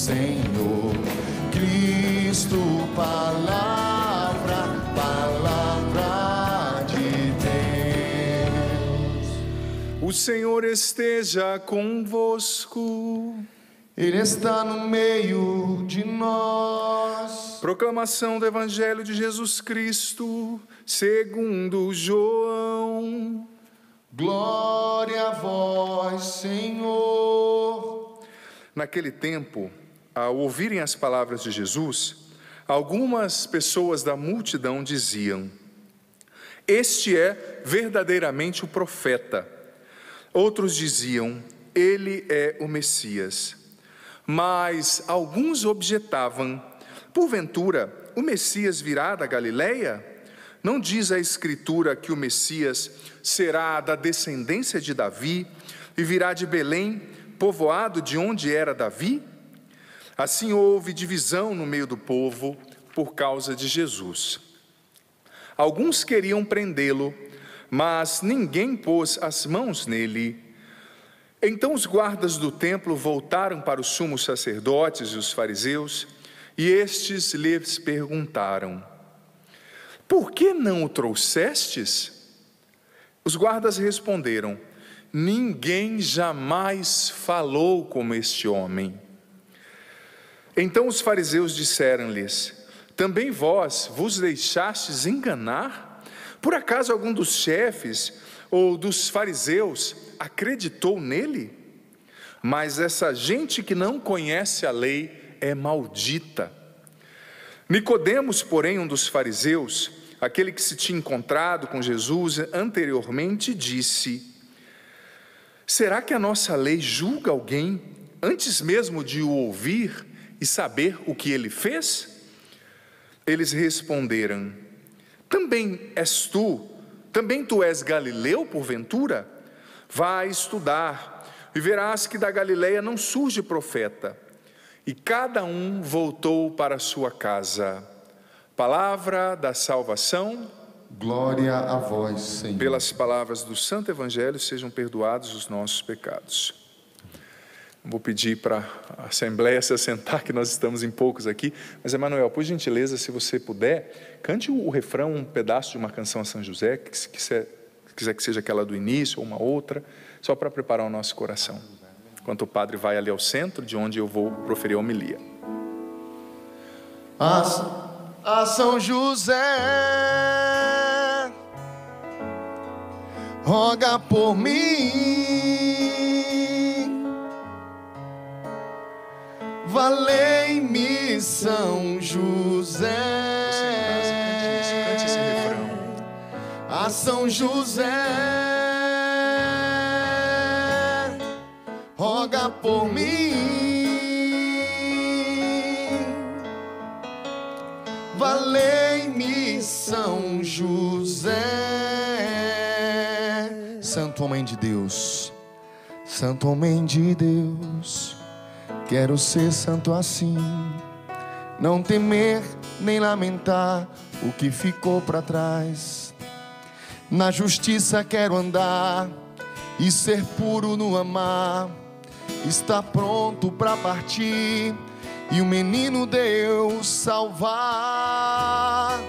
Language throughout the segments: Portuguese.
Senhor. Cristo, palavra de Deus. O Senhor esteja convosco. Ele está no meio de nós. Proclamação do Evangelho de Jesus Cristo, segundo João. Glória a vós, Senhor. Naquele tempo, ao ouvirem as palavras de Jesus, algumas pessoas da multidão diziam: este é verdadeiramente o profeta. Outros diziam: ele é o Messias. Mas alguns objetavam: porventura, o Messias virá da Galileia? Não diz a Escritura que o Messias será da descendência de Davi e virá de Belém, povoado de onde era Davi? Assim houve divisão no meio do povo por causa de Jesus. Alguns queriam prendê-lo, mas ninguém pôs as mãos nele. Então os guardas do templo voltaram para os sumos sacerdotes e os fariseus, e estes lhes perguntaram: por que não o trouxestes? Os guardas responderam: ninguém jamais falou como este homem. Então os fariseus disseram-lhes: também vós vos deixastes enganar? Por acaso algum dos chefes ou dos fariseus acreditou nele? Mas essa gente que não conhece a lei é maldita. Nicodemos, porém, um dos fariseus, aquele que se tinha encontrado com Jesus anteriormente, disse: será que a nossa lei julga alguém antes mesmo de o ouvir e saber o que ele fez? Eles responderam: também tu és Galileu, porventura? Vai estudar e verás que da Galileia não surge profeta. E cada um voltou para a sua casa. Palavra da salvação. Glória a vós, Senhor. Pelas palavras do Santo Evangelho sejam perdoados os nossos pecados. Vou pedir para a Assembleia se assentar, que nós estamos em poucos aqui. Mas, Emanuel, por gentileza, se você puder, cante o refrão, um pedaço de uma canção a São José, que se quiser que seja aquela do início ou uma outra, só para preparar o nosso coração. Enquanto o padre vai ali ao centro, de onde eu vou proferir a homilia. A São José, roga por mim. Valei-me, São José. Cante esse refrão. A São José, roga por mim. Valei-me, São José. Santo homem de Deus, Santo homem de Deus, quero ser santo assim, não temer nem lamentar o que ficou para trás. Na justiça quero andar e ser puro no amar. Está pronto para partir e o menino Deus salvar.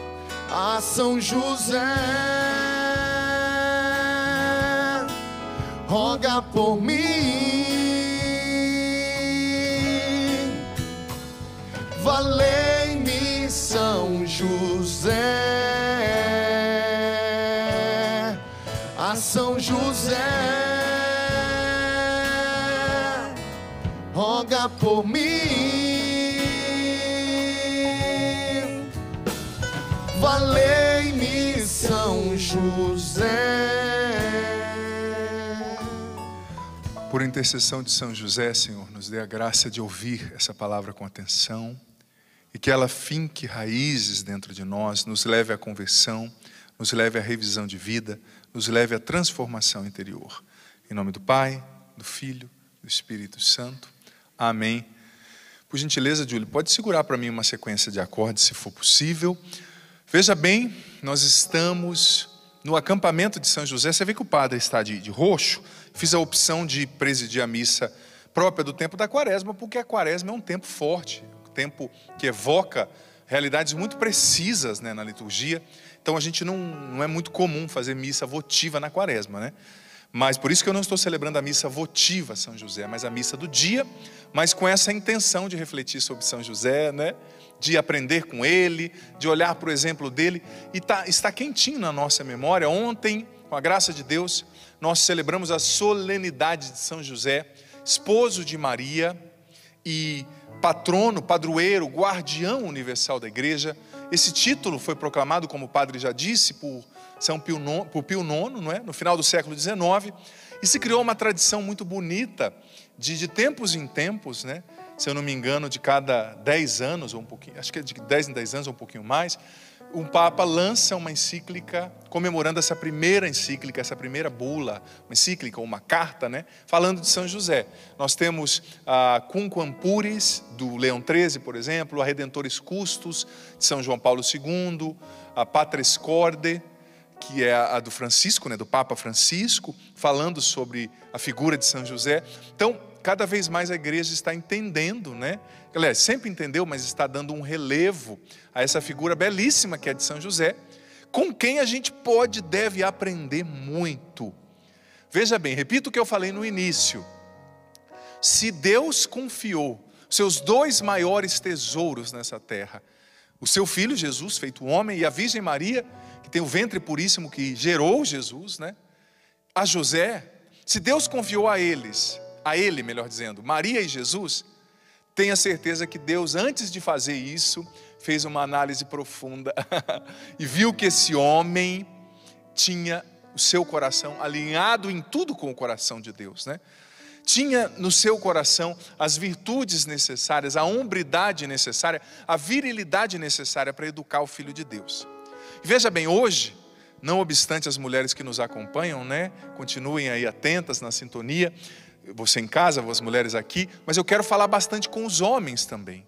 A São José, roga por mim. Valei-me, São José. A São José, roga por mim. Valei-me, São José. Por intercessão de São José, Senhor, nos dê a graça de ouvir essa palavra com atenção e que ela finque raízes dentro de nós, nos leve à conversão, nos leve à revisão de vida, nos leve à transformação interior. Em nome do Pai, do Filho, do Espírito Santo. Amém. Por gentileza, Júlio, pode segurar para mim uma sequência de acordes, se for possível. Veja bem, nós estamos no acampamento de São José. Você vê que o padre está de roxo. Fiz a opção de presidir a missa própria do tempo da quaresma, porque a quaresma é um tempo forte, um tempo que evoca realidades muito precisas, né, na liturgia. Então a gente não é muito comum fazer missa votiva na quaresma, né? Mas por isso que eu não estou celebrando a missa votiva São José, mas a missa do dia, mas com essa intenção de refletir sobre São José, né? De aprender com ele, de olhar para o exemplo dele, e está quentinho na nossa memória. Ontem, com a graça de Deus, nós celebramos a solenidade de São José, esposo de Maria e patrono, padroeiro, guardião universal da igreja. Esse título foi proclamado, como o padre já disse, por Pio IX, não é? No final do século XIX, e se criou uma tradição muito bonita, de tempos em tempos, né? Se eu não me engano, de cada 10 anos, ou um pouquinho, acho que é de 10 em 10 anos, ou um pouquinho mais, um Papa lança uma encíclica comemorando essa primeira encíclica, essa primeira bula, uma encíclica, uma carta, né, falando de São José. Nós temos a Quunquam Puris, do Leão XIII, por exemplo, a Redentores Custos, de São João Paulo II, a Patris Corde, que é a do Francisco, né, do Papa Francisco, falando sobre a figura de São José. Então, cada vez mais a igreja está entendendo, né? Aliás, sempre entendeu, mas está dando um relevo a essa figura belíssima que é de São José, com quem a gente pode e deve aprender muito. Veja bem, repito o que eu falei no início. Se Deus confiou seus 2 maiores tesouros nessa terra, o seu Filho Jesus, feito homem, e a Virgem Maria, que tem o ventre puríssimo que gerou Jesus, né? A José, se Deus confiou a ele, melhor dizendo, Maria e Jesus, tenha certeza que Deus, antes de fazer isso, fez uma análise profunda e viu que esse homem tinha o seu coração alinhado em tudo com o coração de Deus, né? Tinha no seu coração as virtudes necessárias, a hombridade necessária, a virilidade necessária para educar o Filho de Deus. E veja bem, hoje, não obstante as mulheres que nos acompanham, né, continuem aí atentas na sintonia, você em casa, as mulheres aqui, mas eu quero falar bastante com os homens também,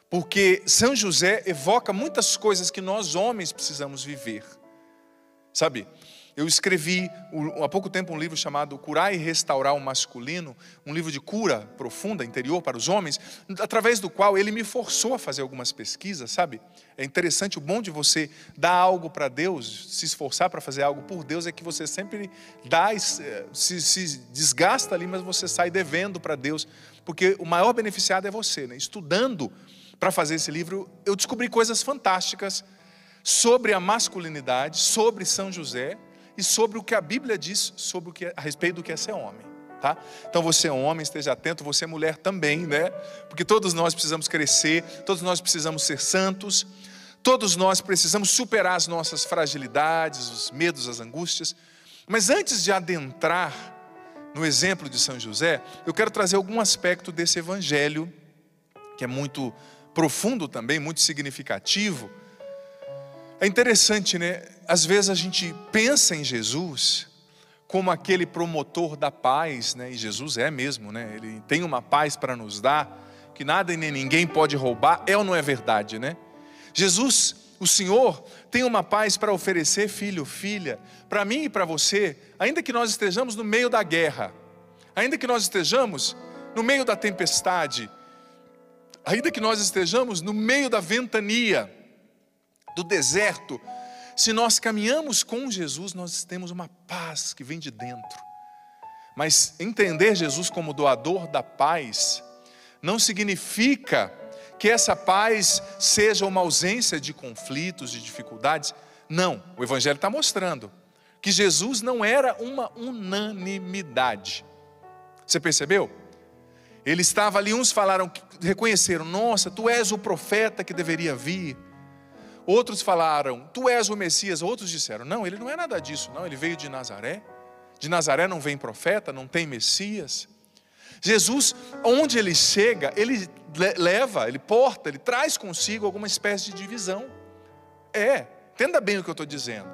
porque São José evoca muitas coisas que nós homens precisamos viver, sabe? Eu escrevi há pouco tempo um livro chamado Curar e Restaurar o Masculino, um livro de cura profunda, interior para os homens, através do qual ele me forçou a fazer algumas pesquisas, sabe? É interessante, o bom de você dar algo para Deus, se esforçar para fazer algo por Deus, é que você sempre dá, se desgasta ali, mas você sai devendo para Deus, porque o maior beneficiado é você, né? Estudando para fazer esse livro, eu descobri coisas fantásticas sobre a masculinidade, sobre São José, e sobre o que a Bíblia diz a respeito do que é ser homem, tá? Então você é homem, esteja atento, você é mulher também, né? Porque todos nós precisamos crescer, todos nós precisamos ser santos, todos nós precisamos superar as nossas fragilidades, os medos, as angústias. Mas antes de adentrar no exemplo de São José, eu quero trazer algum aspecto desse evangelho, que é muito profundo também, muito significativo. É interessante, né? Às vezes a gente pensa em Jesus como aquele promotor da paz, né? E Jesus é mesmo, né? Ele tem uma paz para nos dar, que nada e nem ninguém pode roubar. É ou não é verdade, né? Jesus, o Senhor, tem uma paz para oferecer, filho, filha, para mim e para você, ainda que nós estejamos no meio da guerra, ainda que nós estejamos no meio da tempestade, ainda que nós estejamos no meio da ventania, do deserto, se nós caminhamos com Jesus, nós temos uma paz que vem de dentro. Mas entender Jesus como doador da paz não significa que essa paz seja uma ausência de conflitos, de dificuldades. Não, o Evangelho está mostrando que Jesus não era uma unanimidade. Você percebeu? Ele estava ali, uns falaram, reconheceram, nossa, tu és o profeta que deveria vir. Outros falaram, tu és o Messias. Outros disseram, não, ele não é nada disso, não, ele veio de Nazaré. De Nazaré não vem profeta, não tem Messias. Jesus, onde ele chega, ele leva, ele porta, ele traz consigo alguma espécie de divisão. Entenda bem o que eu estou dizendo.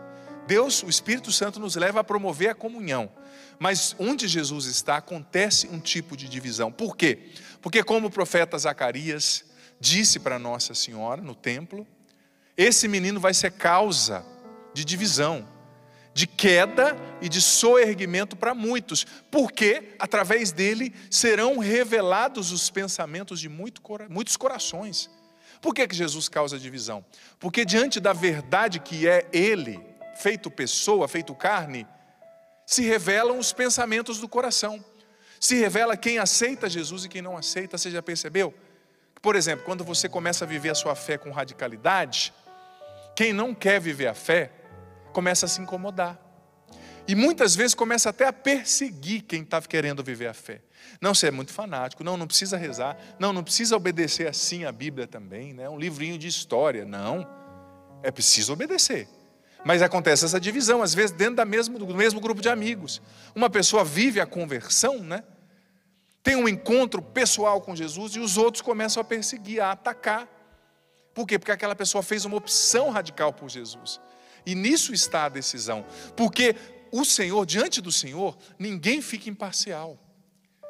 Deus, o Espírito Santo nos leva a promover a comunhão. Mas onde Jesus está, acontece um tipo de divisão. Por quê? Porque como o profeta Zacarias disse para Nossa Senhora no templo, esse menino vai ser causa de divisão, de queda e de soerguimento para muitos, porque através dele serão revelados os pensamentos de muitos corações. Por que Jesus causa divisão? Porque diante da verdade que é ele, feito pessoa, feito carne, se revelam os pensamentos do coração. Se revela quem aceita Jesus e quem não aceita. Você já percebeu? Por exemplo, quando você começa a viver a sua fé com radicalidade, quem não quer viver a fé, começa a se incomodar. E muitas vezes começa até a perseguir quem está querendo viver a fé. Não, você é muito fanático, não precisa rezar, não precisa obedecer assim a Bíblia também, né? Um livrinho de história, não. É preciso obedecer. Mas acontece essa divisão, às vezes dentro do mesmo grupo de amigos. Uma pessoa vive a conversão, né? Tem um encontro pessoal com Jesus e os outros começam a perseguir, a atacar. Por quê? Porque aquela pessoa fez uma opção radical por Jesus. E nisso está a decisão. Porque o Senhor, diante do Senhor, ninguém fica imparcial.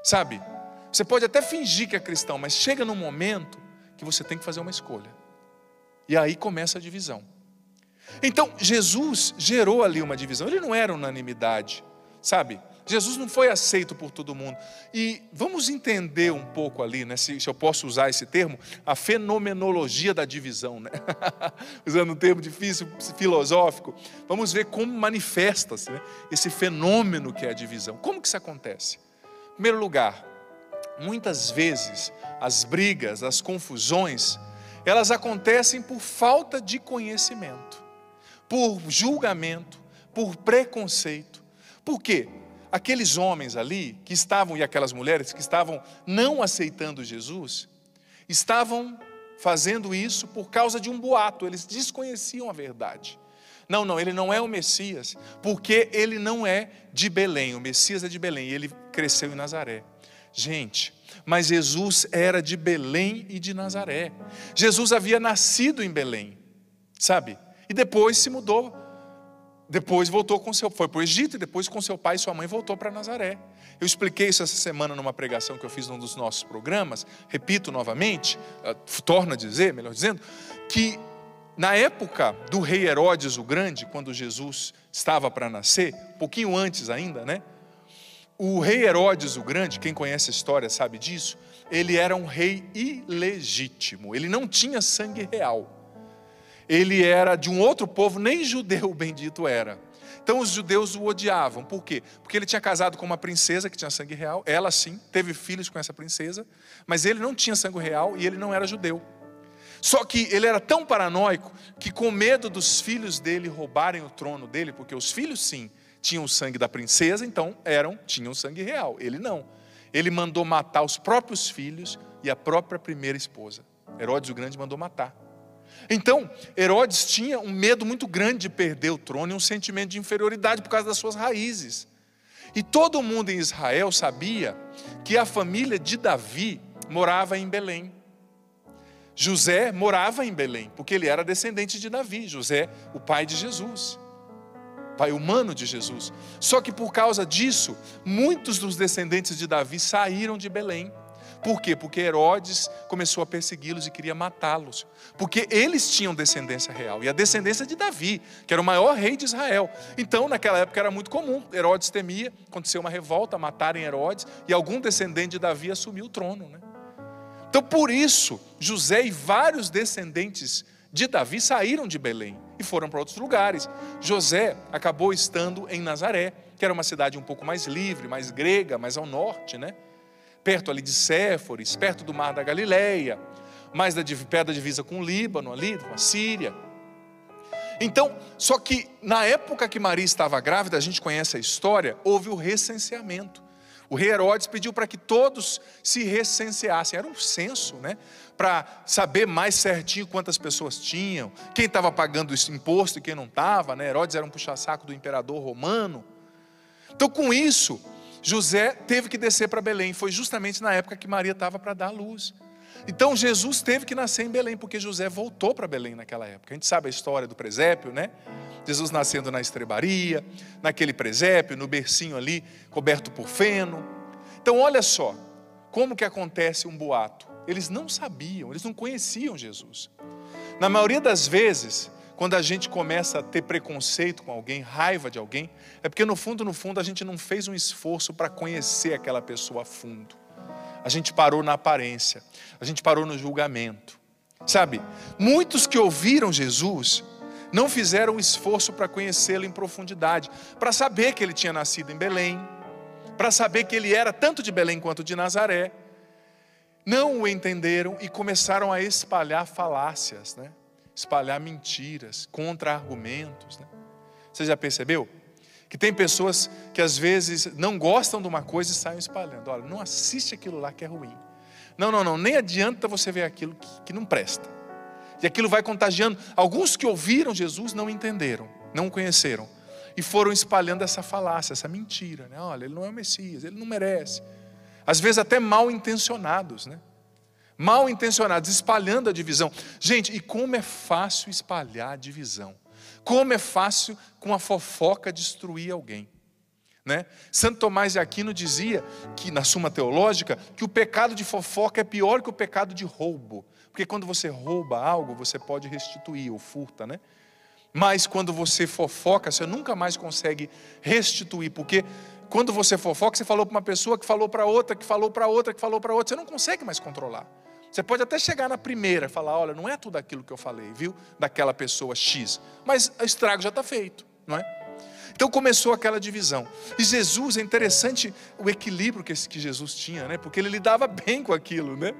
Sabe? Você pode até fingir que é cristão, mas chega num momento que você tem que fazer uma escolha. E aí começa a divisão. Então, Jesus gerou ali uma divisão. Ele não era unanimidade, sabe? Jesus não foi aceito por todo mundo. E vamos entender um pouco ali, né, se eu posso usar esse termo, a fenomenologia da divisão, né? Usando um termo difícil, filosófico. Vamos ver como manifesta-se, né, esse fenômeno que é a divisão. Como que isso acontece? Em primeiro lugar, muitas vezes as brigas, as confusões, elas acontecem por falta de conhecimento, por julgamento, por preconceito. Por quê? Aqueles homens ali que estavam, e aquelas mulheres que estavam não aceitando Jesus, estavam fazendo isso por causa de um boato. Eles desconheciam a verdade. Não, ele não é o Messias, porque ele não é de Belém. O Messias é de Belém e ele cresceu em Nazaré. Gente, mas Jesus era de Belém e de Nazaré. Jesus havia nascido em Belém, sabe? E depois se mudou. Depois foi para o Egito e depois com seu pai e sua mãe voltou para Nazaré. Eu expliquei isso essa semana numa pregação que eu fiz num dos nossos programas. Repito novamente, torno a dizer, melhor dizendo, que na época do rei Herodes o Grande, quando Jesus estava para nascer, um pouquinho antes ainda, né? O rei Herodes o Grande, quem conhece a história sabe disso, ele era um rei ilegítimo, ele não tinha sangue real. Ele era de um outro povo, nem judeu o bendito era. Então os judeus o odiavam. Por quê? Porque ele tinha casado com uma princesa que tinha sangue real. Ela sim, teve filhos com essa princesa. Mas ele não tinha sangue real e ele não era judeu. Só que ele era tão paranoico que, com medo dos filhos dele roubarem o trono dele, porque os filhos sim tinham o sangue da princesa, então tinham sangue real. Ele não. Ele mandou matar os próprios filhos e a própria primeira esposa. Herodes o Grande mandou matar. Então, Herodes tinha um medo muito grande de perder o trono e um sentimento de inferioridade por causa das suas raízes. E todo mundo em Israel sabia que a família de Davi morava em Belém. José morava em Belém, porque ele era descendente de Davi. José, o pai de Jesus, pai humano de Jesus. Só que por causa disso, muitos dos descendentes de Davi saíram de Belém. Por quê? Porque Herodes começou a persegui-los e queria matá-los. Porque eles tinham descendência real. E a descendência de Davi, que era o maior rei de Israel. Então, naquela época era muito comum. Herodes temia, aconteceu uma revolta, matarem Herodes. E algum descendente de Davi assumiu o trono, né? Então, por isso, José e vários descendentes de Davi saíram de Belém e foram para outros lugares. José acabou estando em Nazaré, que era uma cidade um pouco mais livre, mais grega, mais ao norte, né? Perto ali de Séforis, perto do mar da Galileia, mais perto da divisa com o Líbano, ali, com a Síria. Então, só que na época que Maria estava grávida, a gente conhece a história, houve o recenseamento. O rei Herodes pediu para que todos se recenseassem. Era um censo, né? Para saber mais certinho quantas pessoas tinham, quem estava pagando esse imposto e quem não estava, né? Herodes era um puxa-saco do imperador romano. Então, com isso, José teve que descer para Belém. Foi justamente na época que Maria estava para dar à luz. Então Jesus teve que nascer em Belém, porque José voltou para Belém naquela época. A gente sabe a história do presépio, né? Jesus nascendo na estrebaria, naquele presépio, no bercinho ali, coberto por feno. Então olha só, como que acontece um boato. Eles não sabiam, eles não conheciam Jesus. Na maioria das vezes, quando a gente começa a ter preconceito com alguém, raiva de alguém, é porque no fundo, a gente não fez um esforço para conhecer aquela pessoa a fundo. A gente parou na aparência, a gente parou no julgamento. Sabe, muitos que ouviram Jesus não fizeram um esforço para conhecê-lo em profundidade, para saber que ele tinha nascido em Belém, para saber que ele era tanto de Belém quanto de Nazaré. Não o entenderam e começaram a espalhar falácias, né? Espalhar mentiras, contra-argumentos, né? Você já percebeu? Que tem pessoas que às vezes não gostam de uma coisa e saem espalhando. Olha, não assiste aquilo lá que é ruim. Não, nem adianta você ver aquilo que não presta. E aquilo vai contagiando. Alguns que ouviram Jesus não entenderam, não conheceram. E foram espalhando essa falácia, essa mentira, né? Olha, ele não é o Messias, ele não merece. Às vezes até mal intencionados, né? Mal intencionados, espalhando a divisão. Gente, e como é fácil espalhar a divisão. Como é fácil com a fofoca destruir alguém, né? Santo Tomás de Aquino dizia, que na Suma Teológica, que o pecado de fofoca é pior que o pecado de roubo. Porque quando você rouba algo, você pode restituir ou furta, né? Mas quando você fofoca, você nunca mais consegue restituir. Porque quando você fofoca, você falou para uma pessoa, que falou para outra, que falou para outra, que falou para outra. Você não consegue mais controlar. Você pode até chegar na primeira e falar, olha, não é tudo aquilo que eu falei, viu? Daquela pessoa X. Mas o estrago já está feito, não é? Então começou aquela divisão. E Jesus, é interessante o equilíbrio que Jesus tinha, né? Porque ele lidava bem com aquilo, né?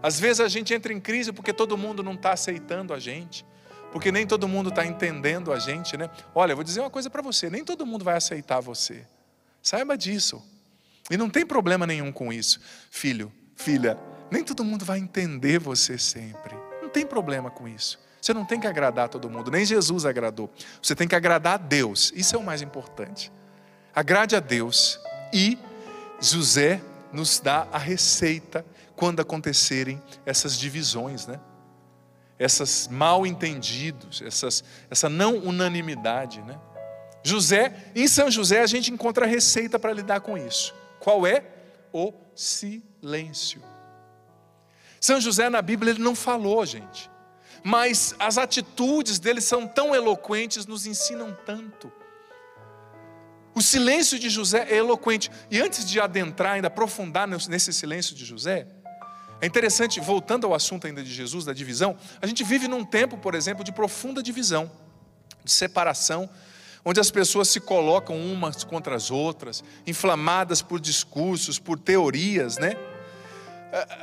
Às vezes a gente entra em crise porque todo mundo não está aceitando a gente. Porque nem todo mundo está entendendo a gente, né? Olha, eu vou dizer uma coisa para você, nem todo mundo vai aceitar você. Saiba disso. E não tem problema nenhum com isso. Filho, filha, nem todo mundo vai entender você sempre. Não tem problema com isso. Você não tem que agradar todo mundo, nem Jesus agradou. Você tem que agradar a Deus, isso é o mais importante. Agrade a Deus. E José nos dá a receita quando acontecerem essas divisões, né? Essas mal entendidos, essa não unanimidade, né? Em São José a gente encontra a receita para lidar com isso. Qual é? O silêncio. São José na Bíblia ele não falou, gente. Mas as atitudes dele são tão eloquentes, nos ensinam tanto. O silêncio de José é eloquente. E antes de adentrar, ainda aprofundar nesse silêncio de José, é interessante, voltando ao assunto ainda de Jesus, da divisão, a gente vive num tempo, por exemplo, de profunda divisão, de separação, onde as pessoas se colocam umas contra as outras, inflamadas por discursos, por teorias, né?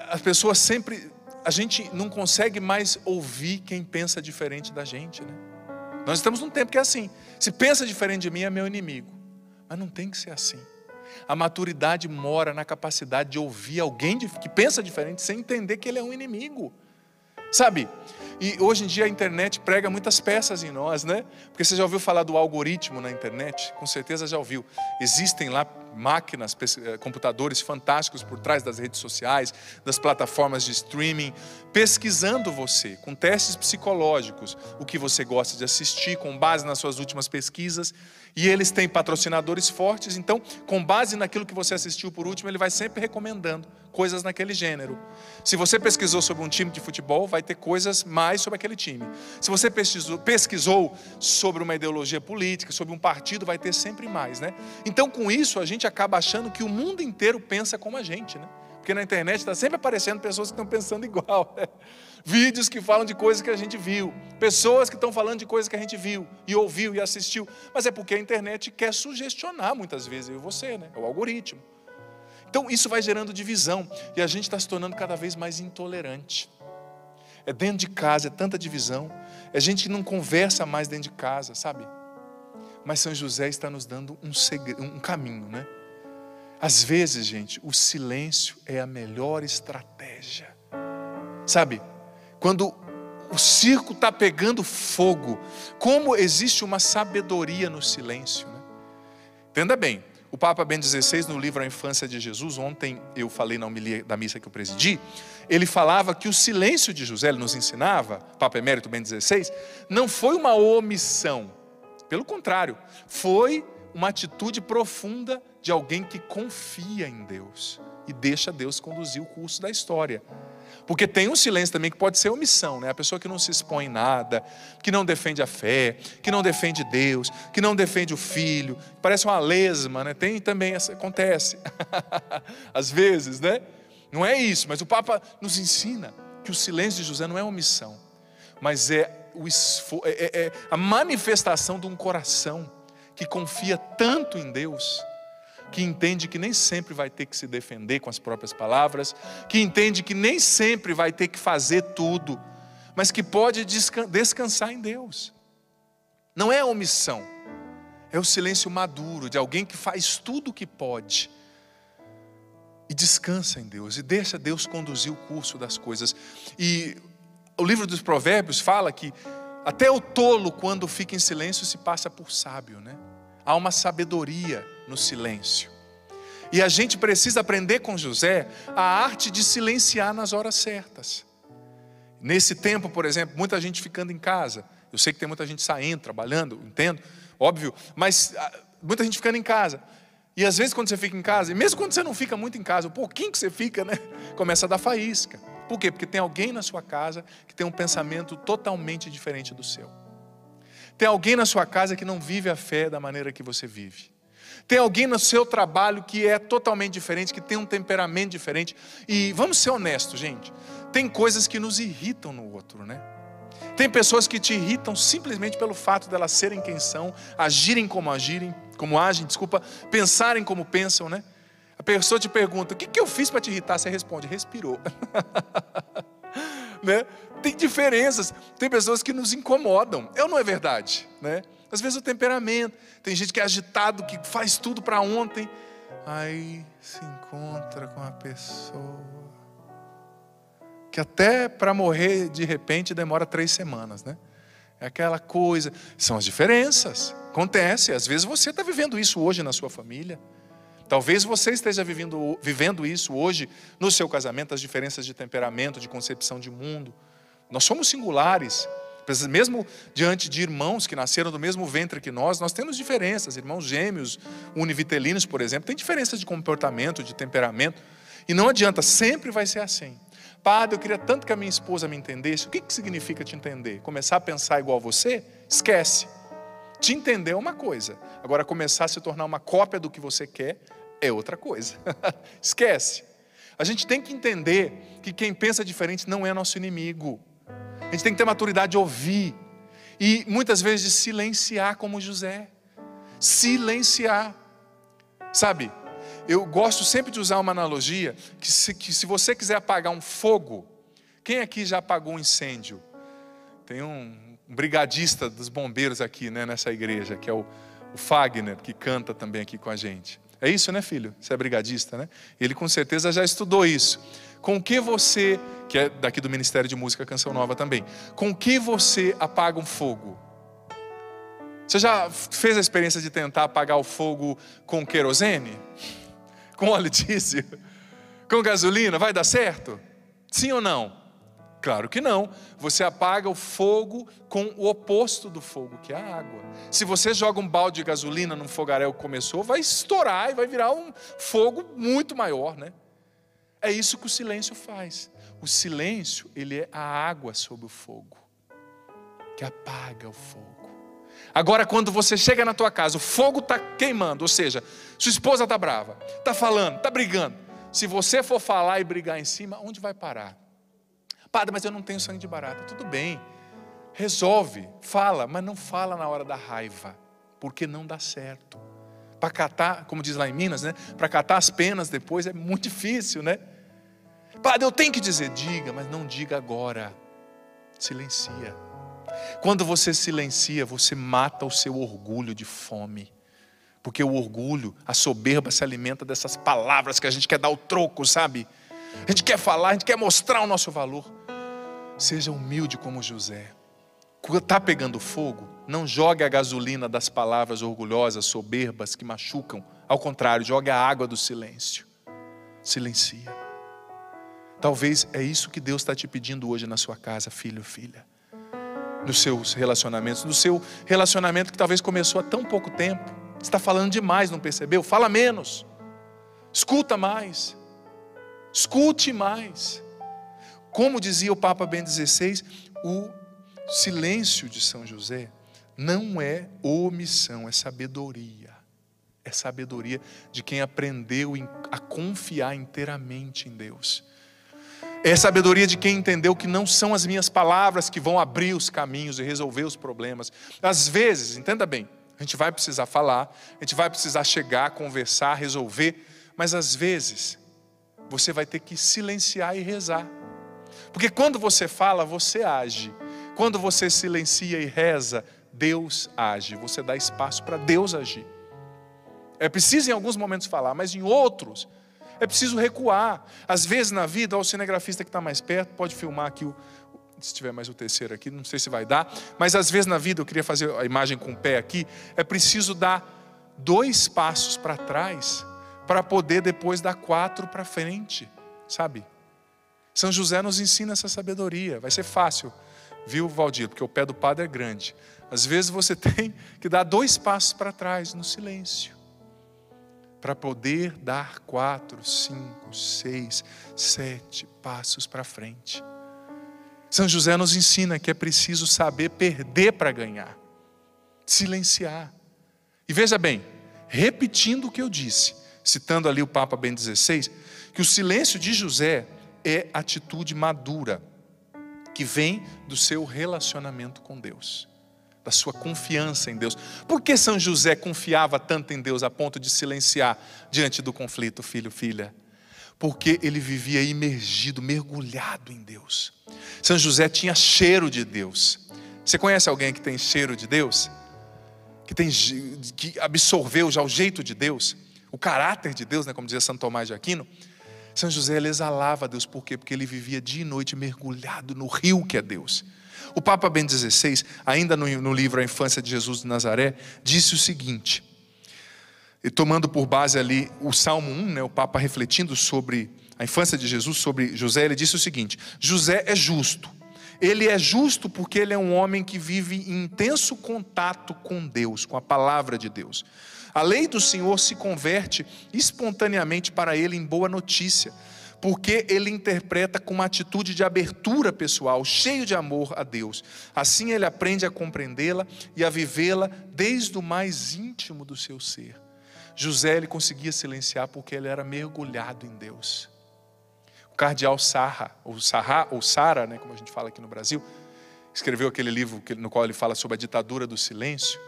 As pessoas sempre, a gente não consegue mais ouvir quem pensa diferente da gente, né? Nós estamos num tempo que é assim, se pensa diferente de mim é meu inimigo, mas não tem que ser assim. A maturidade mora na capacidade de ouvir alguém que pensa diferente sem entender que ele é um inimigo, sabe? E hoje em dia a internet prega muitas peças em nós, né? Porque você já ouviu falar do algoritmo na internet? Com certeza já ouviu. Existem lá máquinas, computadores fantásticos por trás das redes sociais, das plataformas de streaming, pesquisando você, com testes psicológicos, o que você gosta de assistir, com base nas suas últimas pesquisas. E eles têm patrocinadores fortes, então, com base naquilo que você assistiu por último, ele vai sempre recomendando coisas naquele gênero. Se você pesquisou sobre um time de futebol, vai ter coisas mais sobre aquele time. Se você pesquisou sobre uma ideologia política, sobre um partido, vai ter sempre mais, né? Então, com isso, a gente acaba achando que o mundo inteiro pensa como a gente, né? Porque na internet está sempre aparecendo pessoas que estão pensando igual, né? Vídeos que falam de coisas que a gente viu, pessoas que estão falando de coisas que a gente viu, e ouviu, e assistiu. Mas é porque a internet quer sugestionar muitas vezes eu e você, né? É o algoritmo. Então isso vai gerando divisão, e a gente está se tornando cada vez mais intolerante. É dentro de casa, é tanta divisão, é gente que não conversa mais dentro de casa, sabe? Mas São José está nos dando um caminho, né? Às vezes, gente, o silêncio é a melhor estratégia. Sabe? Quando o circo está pegando fogo, como existe uma sabedoria no silêncio, né? Entenda bem, o Papa Bento XVI, no livro A Infância de Jesus, ontem eu falei na homilia da missa que eu presidi, ele falava que o silêncio de José, ele nos ensinava, Papa Emérito Bento XVI, não foi uma omissão, pelo contrário, foi uma atitude profunda de alguém que confia em Deus e deixa Deus conduzir o curso da história. Porque tem um silêncio também que pode ser omissão, né? A pessoa que não se expõe em nada, que não defende a fé, que não defende Deus, que não defende o filho, parece uma lesma, né? Tem também, acontece, às vezes, né? Não é isso, mas o Papa nos ensina que o silêncio de José não é omissão, mas é a manifestação de um coração que confia tanto em Deus, que entende que nem sempre vai ter que se defender com as próprias palavras, que entende que nem sempre vai ter que fazer tudo, mas que pode descansar em Deus. Não é a omissão, é o silêncio maduro de alguém que faz tudo o que pode e descansa em Deus e deixa Deus conduzir o curso das coisas. E o livro dos Provérbios fala que até o tolo, quando fica em silêncio, se passa por sábio, né? Há uma sabedoria no silêncio. E a gente precisa aprender com José a arte de silenciar nas horas certas. Nesse tempo, por exemplo, muita gente ficando em casa. Eu sei que tem muita gente saindo, trabalhando, entendo, óbvio, mas muita gente ficando em casa. E às vezes quando você fica em casa, e mesmo quando você não fica muito em casa, o pouquinho que você fica, né, começa a dar faísca. Por quê? Porque tem alguém na sua casa que tem um pensamento totalmente diferente do seu. Tem alguém na sua casa que não vive a fé da maneira que você vive. Tem alguém no seu trabalho que é totalmente diferente, que tem um temperamento diferente. E vamos ser honestos, gente. Tem coisas que nos irritam no outro, né? Tem pessoas que te irritam simplesmente pelo fato de elas serem quem são, agirem, pensarem como pensam, né? A pessoa te pergunta: o que eu fiz para te irritar? Você responde: respirou. Né? Tem diferenças, tem pessoas que nos incomodam, não é verdade, né? Às vezes o temperamento, tem gente que é agitado, que faz tudo para ontem, aí se encontra com uma pessoa que até para morrer de repente demora 3 semanas, né? É aquela coisa, são as diferenças, acontece, às vezes você está vivendo isso hoje na sua família. Talvez você esteja vivendo isso hoje no seu casamento, as diferenças de temperamento, de concepção de mundo. Nós somos singulares, mesmo diante de irmãos que nasceram do mesmo ventre que nós temos diferenças. Irmãos gêmeos, univitelinos, por exemplo, tem diferenças de comportamento, de temperamento. E não adianta, sempre vai ser assim. Padre, eu queria tanto que a minha esposa me entendesse. O que significa te entender? Começar a pensar igual a você? Esquece. Te entender é uma coisa. Agora, começar a se tornar uma cópia do que você quer é outra coisa. Esquece. A gente tem que entender que quem pensa diferente não é nosso inimigo. A gente tem que ter maturidade de ouvir. E muitas vezes de silenciar como José. Silenciar. Sabe, eu gosto sempre de usar uma analogia que se você quiser apagar um fogo, quem aqui já apagou um incêndio? Tem um brigadista dos bombeiros aqui, né, nessa igreja, que é o Fagner, que canta também aqui com a gente. É isso, né, filho? Você é brigadista, né? Ele com certeza já estudou isso. Com que você, que é daqui do Ministério de Música Canção Nova também, com que você apaga um fogo? Você já fez a experiência de tentar apagar o fogo com querosene? Com óleo diesel? Com gasolina? Vai dar certo? Sim ou não? Claro que não. Você apaga o fogo com o oposto do fogo, que é a água. Se você joga um balde de gasolina num fogaréu que começou, vai estourar e vai virar um fogo muito maior, né? É isso que o silêncio faz. O silêncio, ele é a água sobre o fogo, que apaga o fogo. Agora, quando você chega na tua casa, o fogo está queimando, ou seja, sua esposa está brava, está falando, está brigando. Se você for falar e brigar em cima, onde vai parar? Padre, mas eu não tenho sangue de barata. Tudo bem, resolve, fala, mas não fala na hora da raiva, porque não dá certo. Para catar, como diz lá em Minas, né? Para catar as penas depois é muito difícil, né? Padre, eu tenho que dizer, diga, mas não diga agora. Silencia. Quando você silencia, você mata o seu orgulho de fome. Porque o orgulho, a soberba se alimenta dessas palavras que a gente quer dar o troco, sabe? A gente quer falar, a gente quer mostrar o nosso valor. Seja humilde como José. Quando está pegando fogo, não jogue a gasolina das palavras orgulhosas, soberbas, que machucam. Ao contrário, jogue a água do silêncio. Silencia. Talvez é isso que Deus está te pedindo hoje na sua casa, filho, filha. Nos seus relacionamentos, no seu relacionamento que talvez começou há tão pouco tempo. Você está falando demais, não percebeu? Fala menos. Escuta mais. Escute mais. Como dizia o Papa Bento XVI, o silêncio de São José não é omissão, é sabedoria. É sabedoria de quem aprendeu a confiar inteiramente em Deus. É sabedoria de quem entendeu que não são as minhas palavras que vão abrir os caminhos e resolver os problemas. Às vezes, entenda bem, a gente vai precisar falar, a gente vai precisar chegar, conversar, resolver, mas às vezes você vai ter que silenciar e rezar. Porque quando você fala, você age. Quando você silencia e reza, Deus age. Você dá espaço para Deus agir. É preciso em alguns momentos falar, mas em outros é preciso recuar. Às vezes na vida, o cinegrafista que está mais perto pode filmar aqui, se tiver mais o terceiro aqui, não sei se vai dar, mas às vezes na vida, eu queria fazer a imagem com o pé aqui, é preciso dar 2 passos para trás, para poder depois dar 4 para frente, sabe? São José nos ensina essa sabedoria. Vai ser fácil, viu, Valdir? Porque o pé do padre é grande. Às vezes você tem que dar 2 passos para trás no silêncio, para poder dar 4, 5, 6, 7 passos para frente. São José nos ensina que é preciso saber perder para ganhar, silenciar. E veja bem, repetindo o que eu disse, citando ali o Papa Bento XVI, que o silêncio de José é atitude madura, que vem do seu relacionamento com Deus, da sua confiança em Deus. Por que São José confiava tanto em Deus a ponto de silenciar diante do conflito, filho, filha? Porque ele vivia imergido, mergulhado em Deus. São José tinha cheiro de Deus. Você conhece alguém que tem cheiro de Deus? Que absorveu já o jeito de Deus, o caráter de Deus, né, como dizia Santo Tomás de Aquino? São José, ele exalava a Deus. Por quê? Porque ele vivia dia e noite mergulhado no rio que é Deus. O Papa Bento XVI, ainda no livro A Infância de Jesus de Nazaré, disse o seguinte, e tomando por base ali o Salmo 1, né, o Papa refletindo sobre a infância de Jesus, sobre José, ele disse o seguinte: José é justo. Ele é justo porque ele é um homem que vive em intenso contato com Deus, com a palavra de Deus. A lei do Senhor se converte espontaneamente para ele em boa notícia, porque ele interpreta com uma atitude de abertura pessoal, cheio de amor a Deus. Assim ele aprende a compreendê-la e a vivê-la desde o mais íntimo do seu ser. José, ele conseguia silenciar porque ele era mergulhado em Deus. O cardeal Sarra, ou Sara, né, como a gente fala aqui no Brasil, escreveu aquele livro no qual ele fala sobre a ditadura do silêncio.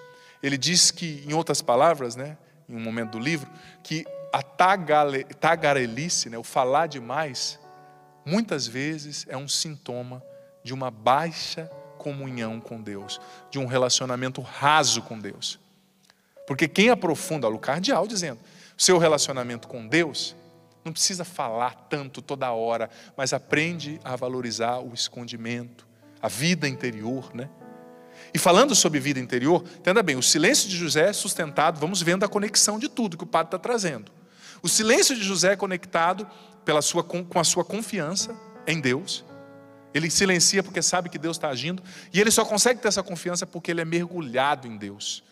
Ele diz que, em outras palavras, né, em um momento do livro, que a tagarelice, né, o falar demais, muitas vezes é um sintoma de uma baixa comunhão com Deus, de um relacionamento raso com Deus. Porque quem aprofunda, o cardeal dizendo, o seu relacionamento com Deus, não precisa falar tanto toda hora, mas aprende a valorizar o escondimento, a vida interior, né? E falando sobre vida interior, entenda bem, o silêncio de José é sustentado, vamos vendo a conexão de tudo que o padre está trazendo. O silêncio de José é conectado com a sua confiança em Deus. Ele silencia porque sabe que Deus está agindo, e ele só consegue ter essa confiança porque ele é mergulhado em Deus.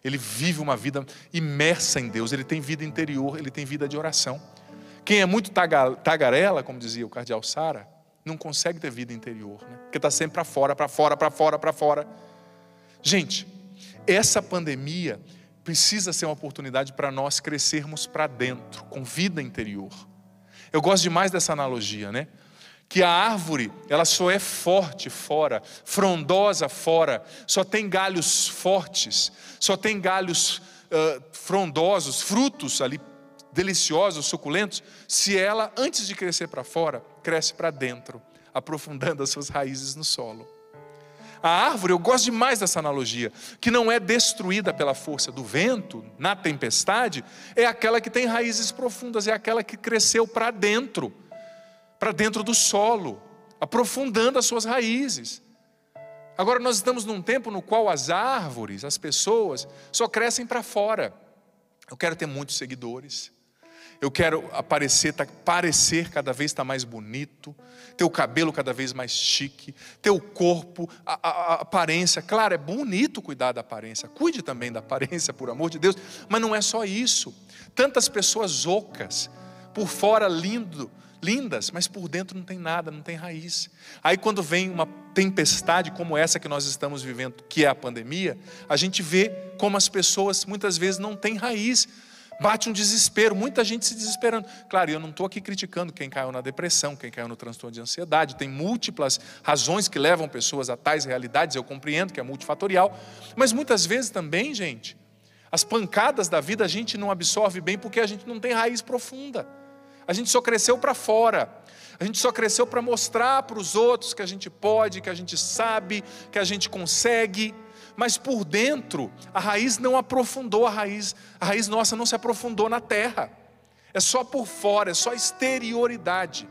Ele vive uma vida imersa em Deus, ele tem vida interior, ele tem vida de oração. Quem é muito tagarela, como dizia o cardeal Sara, não consegue ter vida interior, né? Porque está sempre para fora, para fora, para fora, para fora. Gente, essa pandemia precisa ser uma oportunidade para nós crescermos para dentro, com vida interior. Eu gosto demais dessa analogia, né? Que a árvore, ela só é forte fora, frondosa fora, só tem galhos fortes, só tem galhos frondosos, frutos ali deliciosos, suculentos, se ela, antes de crescer para fora, cresce para dentro, aprofundando as suas raízes no solo. A árvore, eu gosto demais dessa analogia, que não é destruída pela força do vento, na tempestade, é aquela que tem raízes profundas, é aquela que cresceu para dentro do solo, aprofundando as suas raízes. Agora nós estamos num tempo no qual as árvores, as pessoas, só crescem para fora. Eu quero ter muitos seguidores, eu quero parecer cada vez estar mais bonito, ter o cabelo cada vez mais chique, ter o corpo, a aparência. Claro, é bonito cuidar da aparência, cuide também da aparência, por amor de Deus, mas não é só isso. Tantas pessoas ocas, por fora lindo, lindas, mas por dentro não tem nada, não tem raiz. Aí quando vem uma tempestade como essa que nós estamos vivendo, que é a pandemia, a gente vê como as pessoas muitas vezes não têm raiz. Bate um desespero, muita gente se desesperando. Claro, eu não estou aqui criticando quem caiu na depressão, quem caiu no transtorno de ansiedade. Tem múltiplas razões que levam pessoas a tais realidades, eu compreendo que é multifatorial. Mas muitas vezes também, gente, as pancadas da vida a gente não absorve bem porque a gente não tem raiz profunda. A gente só cresceu para fora. A gente só cresceu para mostrar para os outros que a gente pode, que a gente sabe, que a gente consegue. Mas por dentro, a raiz não aprofundou, a raiz nossa não se aprofundou na terra. É só por fora, é só exterioridade.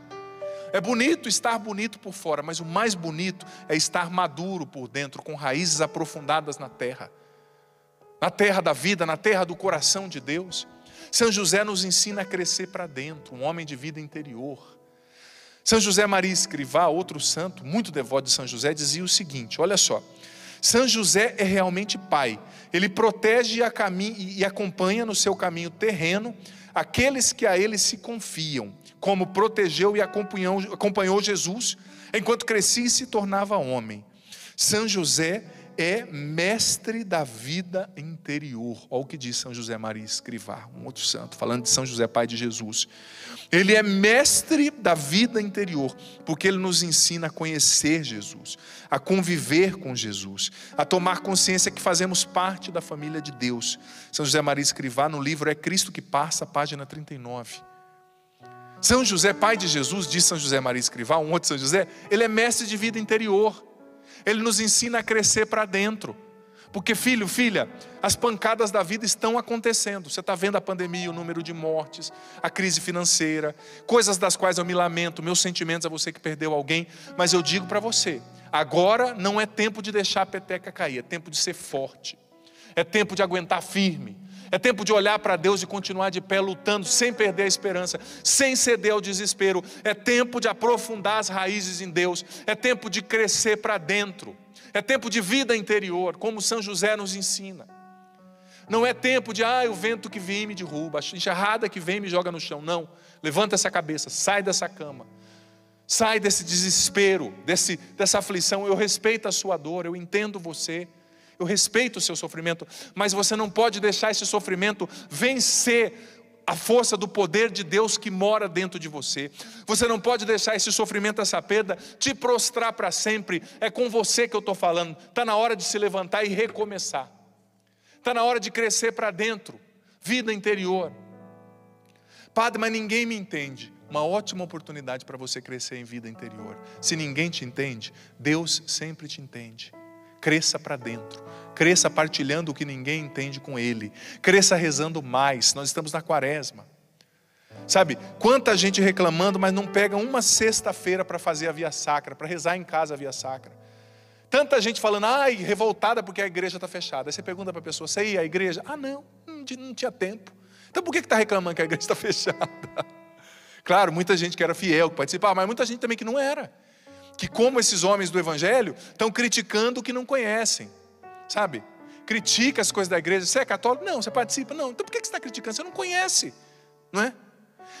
É bonito estar bonito por fora, mas o mais bonito é estar maduro por dentro, com raízes aprofundadas na terra da vida, na terra do coração de Deus. São José nos ensina a crescer para dentro, um homem de vida interior. São José Maria Escrivá, outro santo, muito devoto de São José, dizia o seguinte, olha só: São José é realmente pai. Ele protege e acompanha no seu caminho terreno aqueles que a ele se confiam, como protegeu e acompanhou Jesus enquanto crescia e se tornava homem. São José é mestre da vida interior. Olha o que diz São José Maria Escrivá, um outro santo, falando de São José, pai de Jesus. Ele é mestre da vida interior, porque ele nos ensina a conhecer Jesus, a conviver com Jesus, a tomar consciência que fazemos parte da família de Deus. São José Maria Escrivá, no livro É Cristo que Passa, página 39. São José, pai de Jesus, diz São José Maria Escrivá, um outro São José, ele é mestre de vida interior. Ele nos ensina a crescer para dentro. Porque filho, filha, as pancadas da vida estão acontecendo. Você está vendo a pandemia, o número de mortes, a crise financeira, coisas das quais eu me lamento, meus sentimentos a você que perdeu alguém. Mas eu digo para você, agora não é tempo de deixar a peteca cair, é tempo de ser forte, é tempo de aguentar firme, é tempo de olhar para Deus e continuar de pé lutando, sem perder a esperança, sem ceder ao desespero. É tempo de aprofundar as raízes em Deus, é tempo de crescer para dentro, é tempo de vida interior, como São José nos ensina. Não é tempo de, o vento que vem me derruba, a enxurrada que vem me joga no chão. Não, levanta essa cabeça, sai dessa cama, sai desse desespero, dessa aflição. Eu respeito a sua dor, eu entendo você, eu respeito o seu sofrimento, mas você não pode deixar esse sofrimento vencer a força do poder de Deus que mora dentro de você. Você não pode deixar esse sofrimento, essa perda, te prostrar para sempre. É com você que eu estou falando. Está na hora de se levantar e recomeçar. Está na hora de crescer para dentro, vida interior. Padre, mas ninguém me entende. Uma ótima oportunidade para você crescer em vida interior. Se ninguém te entende, Deus sempre te entende. Cresça para dentro, cresça partilhando o que ninguém entende com Ele, cresça rezando mais. Nós estamos na quaresma, sabe, quanta gente reclamando, mas não pega uma sexta-feira para fazer a via sacra, para rezar em casa a via sacra. Tanta gente falando, revoltada porque a igreja está fechada. Aí você pergunta para a pessoa, você ia à igreja? Não tinha tempo. Então por que está reclamando que a igreja está fechada? Claro, muita gente que era fiel, que participava, mas muita gente também que não era. Que como esses homens do evangelho estão criticando o que não conhecem, sabe? Critica as coisas da igreja. Você é católico? Não. Você participa? Não. Então por que você está criticando? Você não conhece, não é?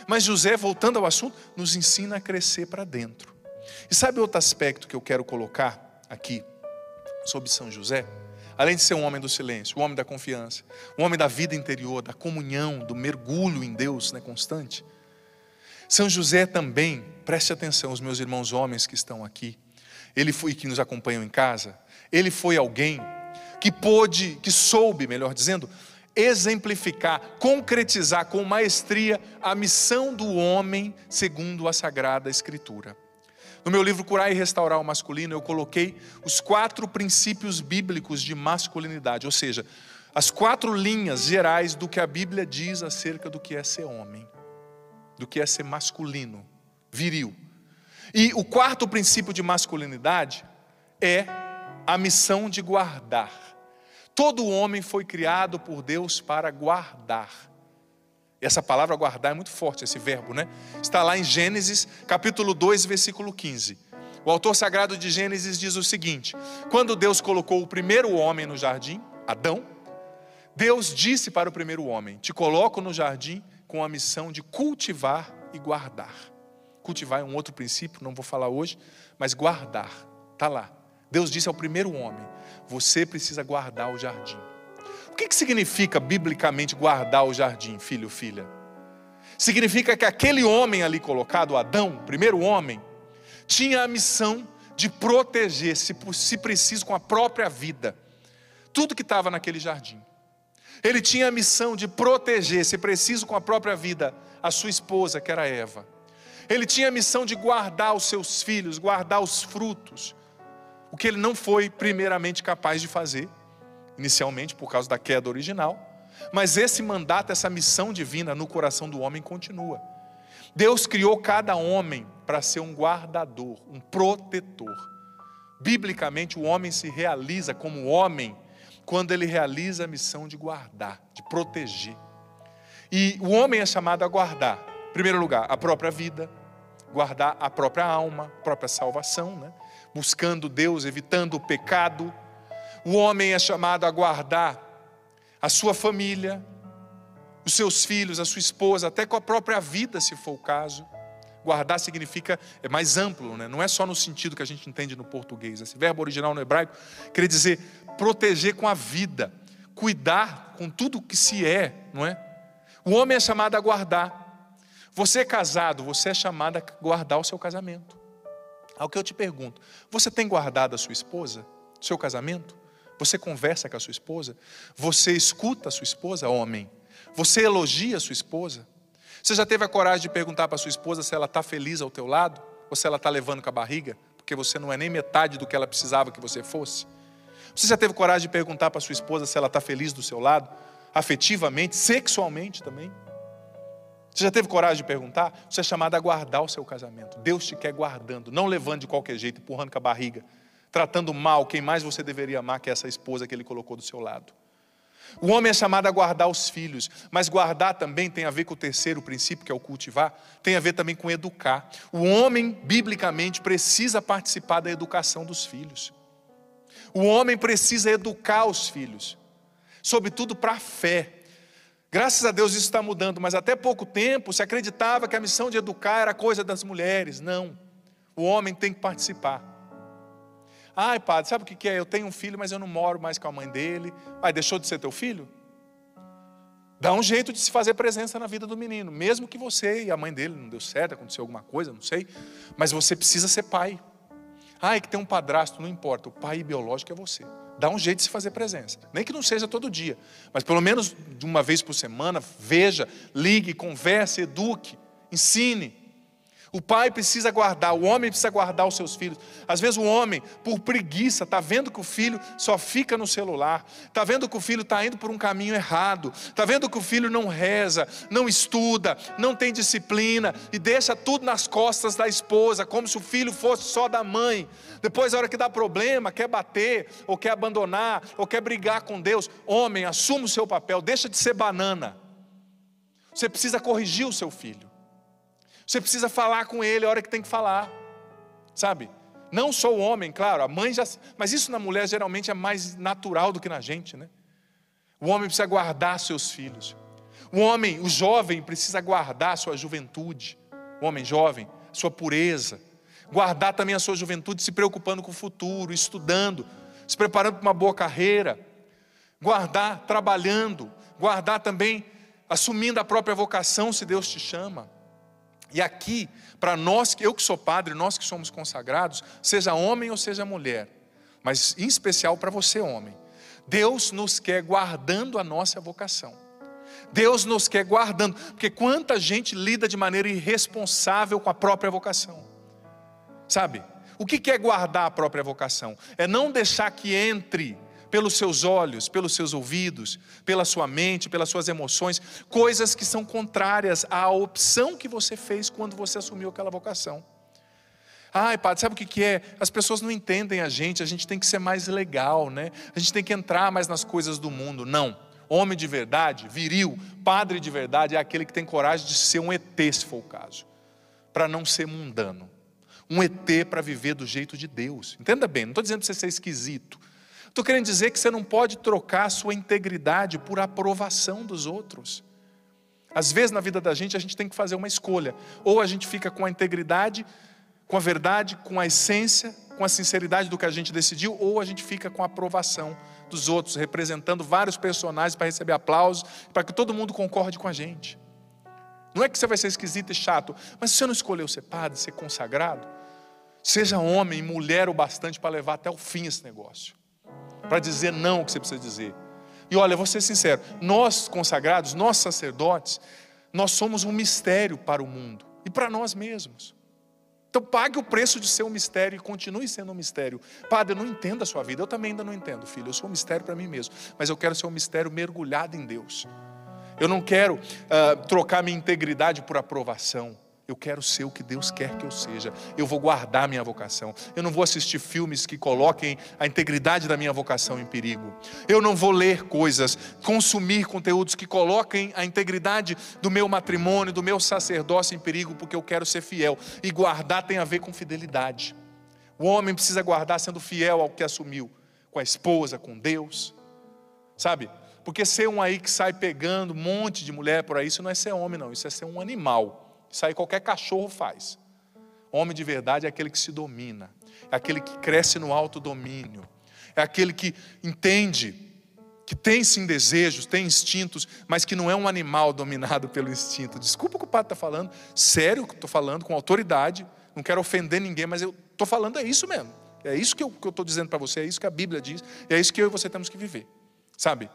Mas José, voltando ao assunto, nos ensina a crescer para dentro. E sabe outro aspecto que eu quero colocar aqui sobre São José? Além de ser um homem do silêncio, um homem da confiança, um homem da vida interior, da comunhão, do mergulho em Deus, né, constante. São José também, preste atenção, os meus irmãos homens que estão aqui, ele foi, que nos acompanham em casa, ele foi alguém que soube, melhor dizendo, exemplificar, concretizar com maestria a missão do homem segundo a Sagrada Escritura. No meu livro Curar e Restaurar o Masculino, eu coloquei os 4 princípios bíblicos de masculinidade, ou seja, as 4 linhas gerais do que a Bíblia diz acerca do que é ser homem, do que é ser masculino, viril. E o 4º princípio de masculinidade é a missão de guardar. Todo homem foi criado por Deus para guardar. E essa palavra guardar é muito forte, esse verbo, né? Está lá em Gênesis, capítulo 2, versículo 15. O autor sagrado de Gênesis diz o seguinte: quando Deus colocou o primeiro homem no jardim, Adão, Deus disse para o primeiro homem: te coloco no jardim com a missão de cultivar e guardar. Cultivar é um outro princípio, não vou falar hoje, mas guardar, está lá. Deus disse ao primeiro homem, você precisa guardar o jardim. O que significa biblicamente guardar o jardim, filho, filha? Significa que aquele homem ali colocado, Adão, o primeiro homem, tinha a missão de proteger, se preciso, com a própria vida, tudo que estava naquele jardim. Ele tinha a missão de proteger, se preciso, com a própria vida, a sua esposa, que era Eva. Ele tinha a missão de guardar os seus filhos, guardar os frutos, o que ele não foi primeiramente capaz de fazer, inicialmente por causa da queda original, mas esse mandato, essa missão divina no coração do homem continua. Deus criou cada homem para ser um guardador, um protetor. Biblicamente o homem se realiza como homem quando ele realiza a missão de guardar, de proteger. E o homem é chamado a guardar, em primeiro lugar, a própria vida, guardar a própria alma, a própria salvação, né? Buscando Deus, evitando o pecado. O homem é chamado a guardar a sua família, os seus filhos, a sua esposa, até com a própria vida, se for o caso. Guardar significa, é mais amplo, né? Não é só no sentido que a gente entende no português. Esse verbo original no hebraico quer dizer proteger com a vida, cuidar com tudo que se é, não é? O homem é chamado a guardar. Você é casado, você é chamado a guardar o seu casamento. Ao que eu te pergunto, você tem guardado a sua esposa, o seu casamento? Você conversa com a sua esposa? Você escuta a sua esposa, homem? Você elogia a sua esposa? Você já teve a coragem de perguntar para a sua esposa se ela está feliz ao teu lado? Ou se ela está levando com a barriga? Porque você não é nem metade do que ela precisava que você fosse? Você já teve coragem de perguntar para a sua esposa se ela está feliz do seu lado? Afetivamente, sexualmente também? Você já teve coragem de perguntar? Você é chamado a guardar o seu casamento. Deus te quer guardando, não levando de qualquer jeito, empurrando com a barriga, tratando mal quem mais você deveria amar, que é essa esposa que ele colocou do seu lado. O homem é chamado a guardar os filhos, mas guardar também tem a ver com o terceiro princípio, que é o cultivar, tem a ver também com educar. O homem, biblicamente, precisa participar da educação dos filhos. O homem precisa educar os filhos, sobretudo para a fé. Graças a Deus isso está mudando, mas até pouco tempo se acreditava que a missão de educar era coisa das mulheres. Não, o homem tem que participar. Ai, padre, sabe o que é? Eu tenho um filho, mas eu não moro mais com a mãe dele. Ai, deixou de ser teu filho? Dá um jeito de se fazer presença na vida do menino, mesmo que você e a mãe dele não deu certo, aconteceu alguma coisa, não sei, mas você precisa ser pai. Ai, que tem um padrasto, não importa, o pai biológico é você. Dá um jeito de se fazer presença, nem que não seja todo dia, mas pelo menos de uma vez por semana, veja, ligue, converse, eduque, ensine. O pai precisa guardar, o homem precisa guardar os seus filhos. Às vezes o homem, por preguiça, está vendo que o filho só fica no celular, está vendo que o filho está indo por um caminho errado, está vendo que o filho não reza, não estuda, não tem disciplina, e deixa tudo nas costas da esposa, como se o filho fosse só da mãe. Depois, na hora que dá problema, quer bater, ou quer abandonar, ou quer brigar com Deus. Homem, assuma o seu papel, deixa de ser banana. Você precisa corrigir o seu filho. Você precisa falar com ele a hora que tem que falar, sabe? Não só o homem, claro, a mãe já... Mas isso na mulher geralmente é mais natural do que na gente, né? O homem precisa guardar seus filhos. O homem, o jovem precisa guardar a sua juventude. O homem jovem, sua pureza. Guardar também a sua juventude se preocupando com o futuro, estudando, se preparando para uma boa carreira. Guardar trabalhando. Guardar também assumindo a própria vocação, se Deus te chama. E aqui, para nós, eu que sou padre, nós que somos consagrados, seja homem ou seja mulher, mas em especial para você, homem, Deus nos quer guardando a nossa vocação. Deus nos quer guardando, porque quanta gente lida de maneira irresponsável com a própria vocação. Sabe, o que é guardar a própria vocação? É não deixar que entre pelos seus olhos, pelos seus ouvidos, pela sua mente, pelas suas emoções, coisas que são contrárias à opção que você fez quando você assumiu aquela vocação. Ai, padre, sabe o que é? As pessoas não entendem a gente tem que ser mais legal, né? A gente tem que entrar mais nas coisas do mundo. Não, homem de verdade, viril, padre de verdade é aquele que tem coragem de ser um ET, se for o caso, para não ser mundano. Um ET para viver do jeito de Deus. Entenda bem, não estou dizendo para você ser esquisito. Estou querendo dizer que você não pode trocar a sua integridade por aprovação dos outros. Às vezes na vida da gente a gente tem que fazer uma escolha. Ou a gente fica com a integridade, com a verdade, com a essência, com a sinceridade do que a gente decidiu, ou a gente fica com a aprovação dos outros, representando vários personagens para receber aplausos, para que todo mundo concorde com a gente. Não é que você vai ser esquisito e chato, mas se você não escolheu ser padre, ser consagrado, seja homem e mulher o bastante para levar até o fim esse negócio, para dizer não o que você precisa dizer. E olha, vou ser sincero, nós consagrados, nós sacerdotes, nós somos um mistério para o mundo e para nós mesmos. Então pague o preço de ser um mistério e continue sendo um mistério. Padre, eu não entendo a sua vida, eu também ainda não entendo, filho, eu sou um mistério para mim mesmo, mas eu quero ser um mistério mergulhado em Deus. Eu não quero trocar minha integridade por aprovação. Eu quero ser o que Deus quer que eu seja. Eu vou guardar minha vocação. Eu não vou assistir filmes que coloquem a integridade da minha vocação em perigo. Eu não vou ler coisas, consumir conteúdos que coloquem a integridade do meu matrimônio, do meu sacerdócio em perigo, porque eu quero ser fiel. E guardar tem a ver com fidelidade. O homem precisa guardar sendo fiel ao que assumiu, com a esposa, com Deus. Sabe? Porque ser um aí que sai pegando um monte de mulher por aí, isso não é ser homem não, isso é ser um animal. Isso aí qualquer cachorro faz. Homem de verdade é aquele que se domina, é aquele que cresce no autodomínio, é aquele que entende, que tem sim desejos, tem instintos, mas que não é um animal dominado pelo instinto. Desculpa o que o padre está falando, sério que estou falando, com autoridade, não quero ofender ninguém, mas eu estou falando é isso mesmo. É isso que eu estou dizendo para você, é isso que a Bíblia diz, é isso que eu e você temos que viver, sabe?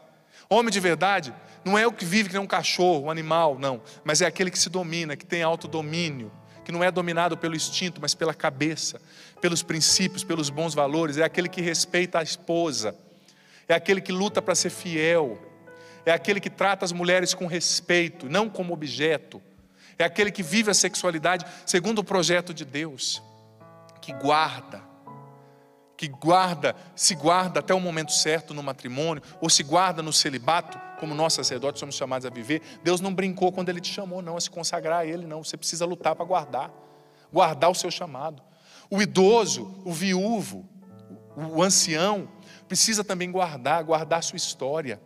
Homem de verdade não é o que vive que nem um cachorro, um animal, não. Mas é aquele que se domina, que tem autodomínio, que não é dominado pelo instinto, mas pela cabeça, pelos princípios, pelos bons valores. É aquele que respeita a esposa, é aquele que luta para ser fiel, é aquele que trata as mulheres com respeito, não como objeto. É aquele que vive a sexualidade segundo o projeto de Deus, que se guarda até o momento certo no matrimônio, ou se guarda no celibato, como nós sacerdotes somos chamados a viver. Deus não brincou quando Ele te chamou não, a se consagrar a Ele não, você precisa lutar para guardar o seu chamado. O idoso, o viúvo, o ancião, precisa também guardar a sua história,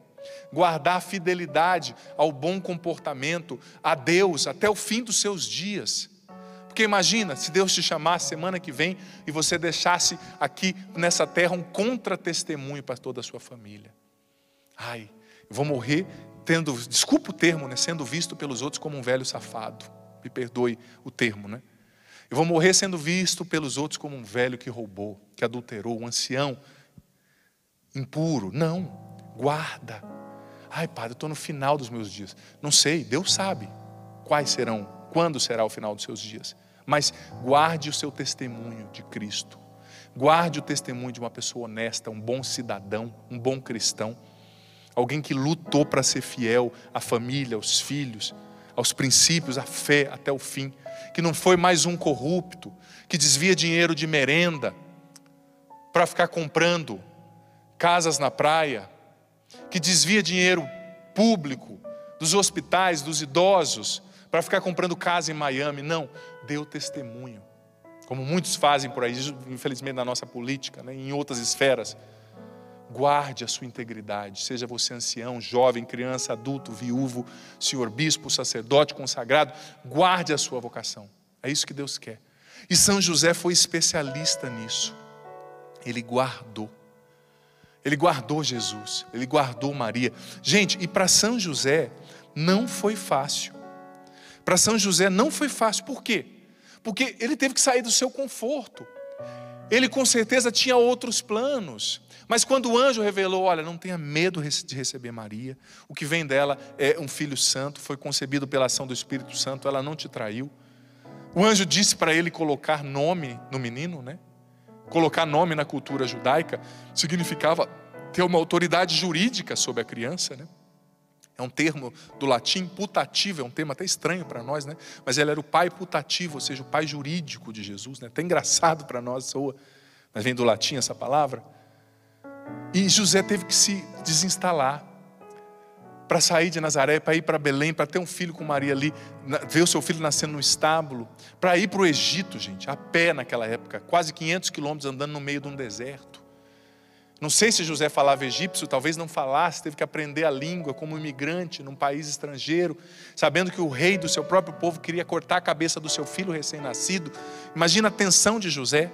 guardar a fidelidade ao bom comportamento, a Deus, até o fim dos seus dias. Porque imagina, se Deus te chamasse semana que vem e você deixasse aqui nessa terra um contra-testemunho para toda a sua família. Ai, eu vou morrer tendo, desculpa o termo, né, sendo visto pelos outros como um velho safado. Me perdoe o termo, né? Eu vou morrer sendo visto pelos outros como um velho que roubou, que adulterou, um ancião impuro. Não, guarda. Ai, padre, eu estou no final dos meus dias. Não sei, Deus sabe quais serão. Quando será o final dos seus dias? Mas guarde o seu testemunho de Cristo. Guarde o testemunho de uma pessoa honesta, um bom cidadão, um bom cristão. Alguém que lutou para ser fiel à família, aos filhos, aos princípios, à fé até o fim. Que não foi mais um corrupto, que desvia dinheiro de merenda para ficar comprando casas na praia. Que desvia dinheiro público dos hospitais, dos idosos, para ficar comprando casa em Miami. Não, dê o testemunho, como muitos fazem por aí, infelizmente na nossa política, né, em outras esferas. Guarde a sua integridade, seja você ancião, jovem, criança, adulto, viúvo, senhor bispo, sacerdote, consagrado, guarde a sua vocação, é isso que Deus quer. E São José foi especialista nisso. Ele guardou Jesus, ele guardou Maria. Gente, e para São José não foi fácil. Para São José não foi fácil. Por quê? Porque ele teve que sair do seu conforto. Ele com certeza tinha outros planos. Mas quando o anjo revelou, olha, não tenha medo de receber Maria. O que vem dela é um filho santo, foi concebido pela ação do Espírito Santo, ela não te traiu. O anjo disse para ele colocar nome no menino, né? Colocar nome na cultura judaica significava ter uma autoridade jurídica sobre a criança, né? É um termo do latim, putativo, é um termo até estranho para nós, né? Mas ele era o pai putativo, ou seja, o pai jurídico de Jesus, né? Até engraçado para nós, soa, mas vem do latim essa palavra. E José teve que se desinstalar para sair de Nazaré, para ir para Belém, para ter um filho com Maria ali, ver o seu filho nascendo no estábulo, para ir para o Egito, gente, a pé naquela época, quase 500 quilômetros andando no meio de um deserto. Não sei se José falava egípcio, talvez não falasse, teve que aprender a língua como imigrante num país estrangeiro, sabendo que o rei do seu próprio povo queria cortar a cabeça do seu filho recém-nascido. Imagina a tensão de José.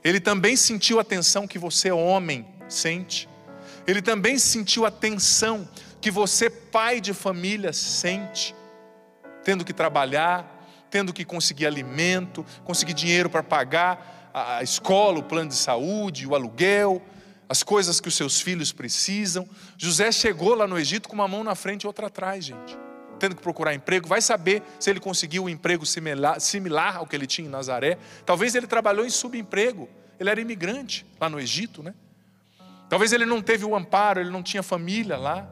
Ele também sentiu a tensão que você, homem, sente. Ele também sentiu a tensão que você, pai de família, sente, tendo que trabalhar, tendo que conseguir alimento, conseguir dinheiro para pagar a escola, o plano de saúde, o aluguel, as coisas que os seus filhos precisam. José chegou lá no Egito com uma mão na frente e outra atrás, gente, tendo que procurar emprego. Vai saber se ele conseguiu um emprego similar ao que ele tinha em Nazaré. Talvez ele trabalhou em subemprego, ele era imigrante lá no Egito, né? Talvez ele não teve o amparo, ele não tinha família lá,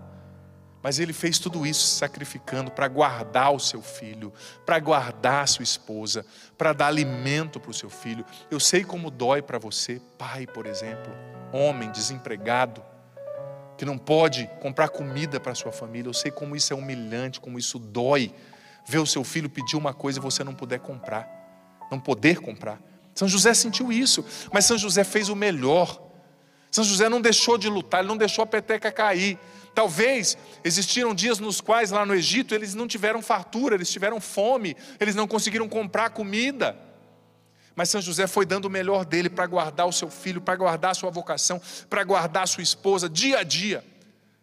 mas ele fez tudo isso se sacrificando para guardar o seu filho, para guardar a sua esposa, para dar alimento para o seu filho. Eu sei como dói para você, pai, por exemplo, homem desempregado, que não pode comprar comida para a sua família. Eu sei como isso é humilhante, como isso dói, ver o seu filho pedir uma coisa e você não poder comprar. São José sentiu isso, mas São José fez o melhor. São José não deixou de lutar, ele não deixou a peteca cair. Talvez existiram dias nos quais lá no Egito eles não tiveram fartura, eles tiveram fome, eles não conseguiram comprar comida. Mas São José foi dando o melhor dele para guardar o seu filho, para guardar a sua vocação, para guardar a sua esposa, dia a dia,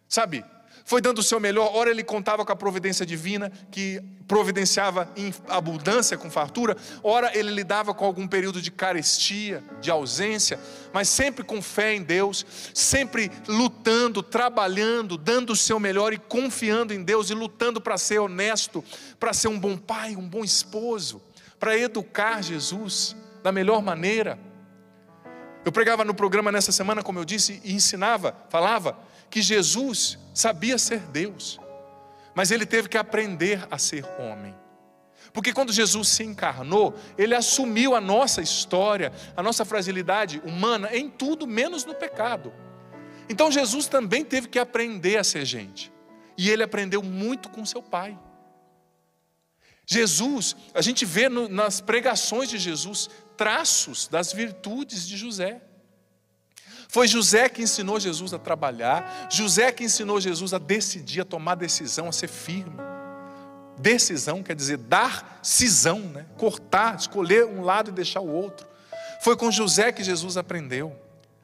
sabe? Foi dando o seu melhor. Ora ele contava com a providência divina, que providenciava em abundância, com fartura. Ora ele lidava com algum período de carestia, de ausência, mas sempre com fé em Deus, sempre lutando, trabalhando, dando o seu melhor e confiando em Deus, e lutando para ser honesto, para ser um bom pai, um bom esposo, para educar Jesus da melhor maneira. Eu pregava no programa nessa semana, como eu disse, e ensinava, falava que Jesus sabia ser Deus, mas ele teve que aprender a ser homem. Porque quando Jesus se encarnou, ele assumiu a nossa história, a nossa fragilidade humana em tudo menos no pecado. Então Jesus também teve que aprender a ser gente, e ele aprendeu muito com seu pai. Jesus, a gente vê nas pregações de Jesus traços das virtudes de José. Foi José que ensinou Jesus a trabalhar, José que ensinou Jesus a decidir, a tomar decisão, a ser firme. Decisão quer dizer dar cisão, né? Cortar, escolher um lado e deixar o outro. Foi com José que Jesus aprendeu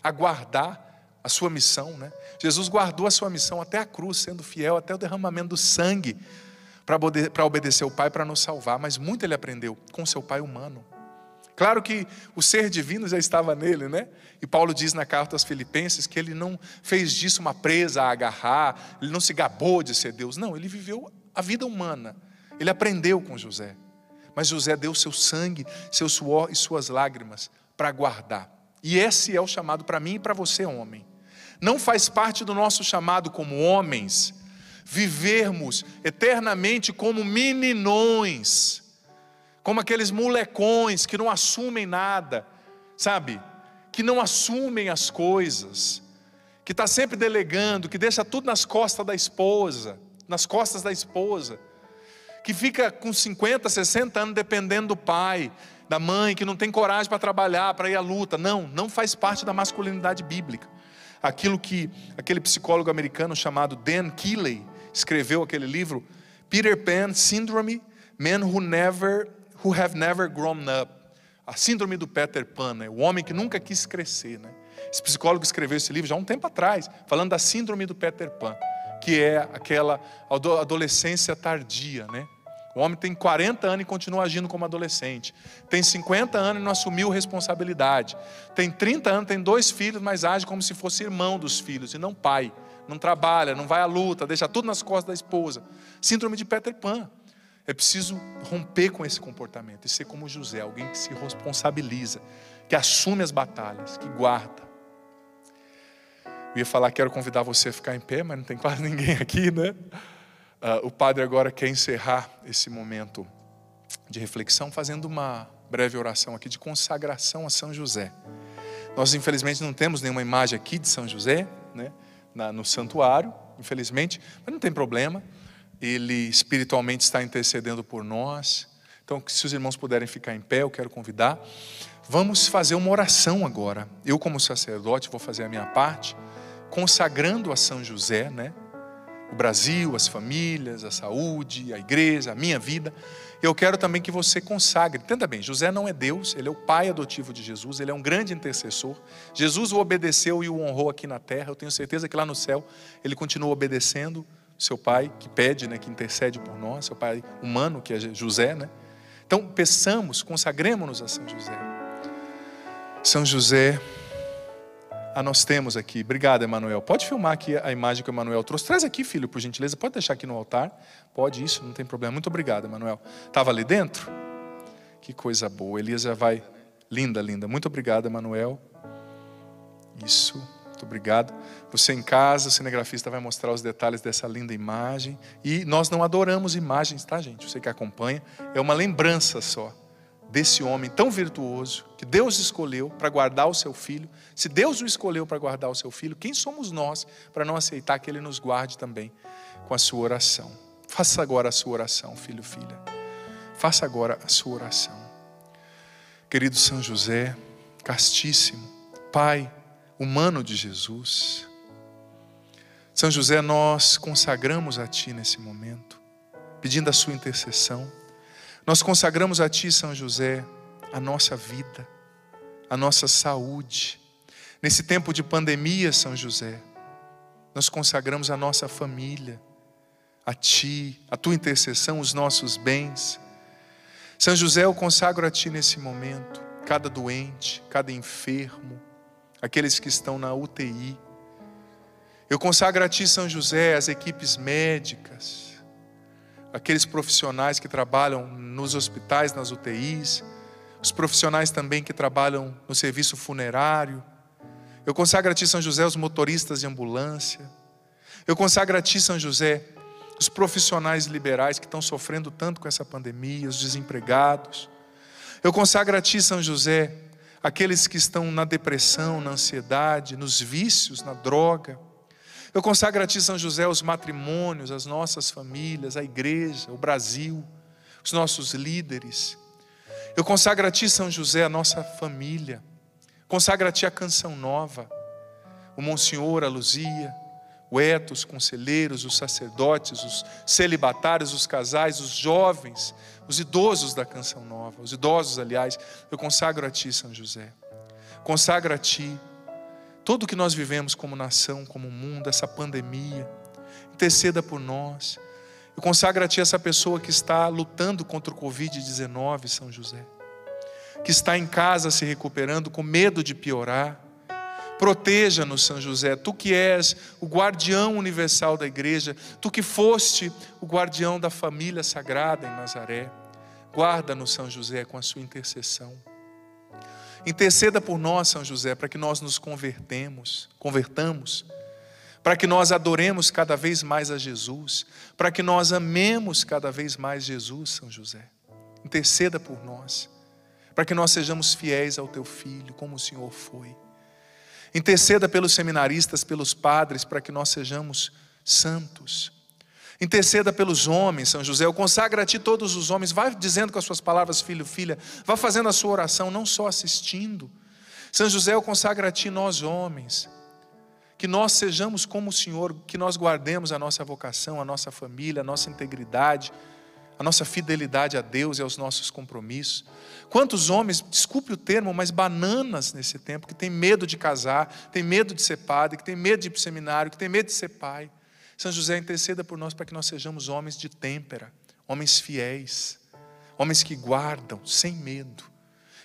a guardar a sua missão, né? Jesus guardou a sua missão até a cruz, sendo fiel até o derramamento do sangue, para obedecer o Pai, para nos salvar. Mas muito ele aprendeu com seu pai humano. Claro que o ser divino já estava nele, né? E Paulo diz na carta aos Filipenses que ele não fez disso uma presa a agarrar, ele não se gabou de ser Deus. Não, ele viveu a vida humana, ele aprendeu com José. Mas José deu seu sangue, seu suor e suas lágrimas para guardar. E esse é o chamado para mim e para você, homem. Não faz parte do nosso chamado como homens vivermos eternamente como meninões, como aqueles molecões que não assumem nada, sabe? Que não assumem as coisas, que está sempre delegando, que deixa tudo nas costas da esposa, que fica com 50, 60 anos dependendo do pai, da mãe, que não tem coragem para trabalhar, para ir à luta. Não faz parte da masculinidade bíblica. Aquilo que aquele psicólogo americano chamado Dan Keeley escreveu, aquele livro, Peter Pan Syndrome, Men Who Have Never Grown Up. A síndrome do Peter Pan, né? O homem que nunca quis crescer, né? Esse psicólogo escreveu esse livro já há um tempo atrás, falando da síndrome do Peter Pan, que é aquela adolescência tardia, né? O homem tem 40 anos e continua agindo como adolescente. Tem 50 anos e não assumiu responsabilidade. Tem 30 anos, tem 2 filhos, mas age como se fosse irmão dos filhos e não pai. Não trabalha, não vai à luta, deixa tudo nas costas da esposa. Síndrome de Peter Pan. É preciso romper com esse comportamento e ser como José, alguém que se responsabiliza, que assume as batalhas, que guarda. Eu ia falar, quero convidar você a ficar em pé, mas não tem quase ninguém aqui, né? O padre agora quer encerrar esse momento de reflexão fazendo uma breve oração aqui de consagração a São José. Nós infelizmente não temos nenhuma imagem aqui de São José, né, no santuário, infelizmente, mas não tem problema. Ele espiritualmente está intercedendo por nós. Então, se os irmãos puderem ficar em pé, eu quero convidar. Vamos fazer uma oração agora. Eu, como sacerdote, vou fazer a minha parte, consagrando a São José, né? O Brasil, as famílias, a saúde, a igreja, a minha vida. Eu quero também que você consagre. Entenda bem, José não é Deus, ele é o pai adotivo de Jesus, ele é um grande intercessor. Jesus o obedeceu e o honrou aqui na terra. Eu tenho certeza que lá no céu ele continua obedecendo seu pai, que pede, né, que intercede por nós, seu pai humano, que é José, né? Então, peçamos, consagremos-nos a São José. São José, nós temos aqui, obrigado, Emanuel. Pode filmar aqui a imagem que o Emanuel trouxe. Traz aqui, filho, por gentileza. Pode deixar aqui no altar. Pode, isso, não tem problema. Muito obrigado, Emanuel. Estava ali dentro? Que coisa boa. Elias já vai. Linda, linda. Muito obrigado, Emanuel. Isso, muito obrigado. Você em casa, o cinegrafista vai mostrar os detalhes dessa linda imagem. E nós não adoramos imagens, tá, gente? Você que acompanha. É uma lembrança só desse homem tão virtuoso, que Deus escolheu para guardar o seu filho. Se Deus o escolheu para guardar o seu filho, quem somos nós para não aceitar que Ele nos guarde também com a sua oração? Faça agora a sua oração, filho, filha. Faça agora a sua oração. Querido São José, castíssimo, Pai humano de Jesus, São José, nós consagramos a Ti nesse momento, pedindo a sua intercessão. Nós consagramos a Ti, São José, a nossa vida, a nossa saúde. Nesse tempo de pandemia, São José, nós consagramos a nossa família, a Ti, a Tua intercessão, os nossos bens. São José, eu consagro a Ti nesse momento, cada doente, cada enfermo, aqueles que estão na UTI. Eu consagro a Ti, São José, as equipes médicas, aqueles profissionais que trabalham nos hospitais, nas UTIs, os profissionais também que trabalham no serviço funerário. Eu consagro a Ti, São José, os motoristas de ambulância. Eu consagro a Ti, São José, os profissionais liberais que estão sofrendo tanto com essa pandemia, os desempregados. Eu consagro a Ti, São José, aqueles que estão na depressão, na ansiedade, nos vícios, na droga. Eu consagro a Ti, São José, os matrimônios, as nossas famílias, a igreja, o Brasil, os nossos líderes. Eu consagro a Ti, São José, a nossa família. Consagro a Ti a Canção Nova, o Monsenhor, a Luzia, o Eto, os conselheiros, os sacerdotes, os celibatários, os casais, os jovens, os idosos da Canção Nova, os idosos, aliás. Eu consagro a Ti, São José. Consagro a Ti tudo o que nós vivemos como nação, como mundo, essa pandemia. Interceda por nós. Eu consagro a Ti essa pessoa que está lutando contra o Covid-19, São José, que está em casa se recuperando com medo de piorar. Proteja-nos, São José, Tu que és o guardião universal da igreja, Tu que foste o guardião da família sagrada em Nazaré. Guarda-nos, São José, com a sua intercessão. Interceda por nós, São José, para que nós nos convertamos, para que nós adoremos cada vez mais a Jesus, para que nós amemos cada vez mais Jesus, São José. Interceda por nós, para que nós sejamos fiéis ao Teu Filho, como o Senhor foi. Interceda pelos seminaristas, pelos padres, para que nós sejamos santos. Interceda pelos homens, São José. Eu consagro a Ti todos os homens. Vai dizendo com as suas palavras, filho, filha. Vá fazendo a sua oração, não só assistindo. São José, eu consagro a Ti nós homens. Que nós sejamos como o Senhor, que nós guardemos a nossa vocação, a nossa família, a nossa integridade, a nossa fidelidade a Deus e aos nossos compromissos. Quantos homens, desculpe o termo, mas bananas nesse tempo, que tem medo de casar, tem medo de ser padre, que tem medo de ir para o seminário, que tem medo de ser pai. São José, interceda por nós para que nós sejamos homens de têmpera, homens fiéis, homens que guardam sem medo.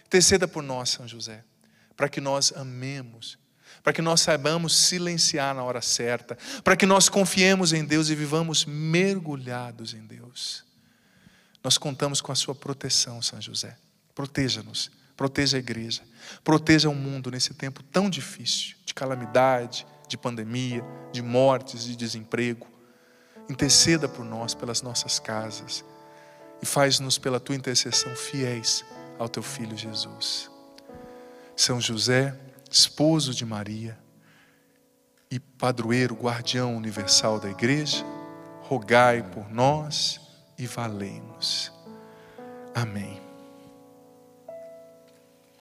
Interceda por nós, São José, para que nós amemos, para que nós saibamos silenciar na hora certa, para que nós confiemos em Deus e vivamos mergulhados em Deus. Nós contamos com a sua proteção, São José. Proteja-nos, proteja a igreja, proteja o mundo nesse tempo tão difícil, de calamidade, de pandemia, de mortes, de desemprego. Interceda por nós, pelas nossas casas, e faz-nos pela Tua intercessão fiéis ao Teu Filho Jesus. São José, esposo de Maria e padroeiro, guardião universal da igreja, rogai por nós e valei-nos. Amém.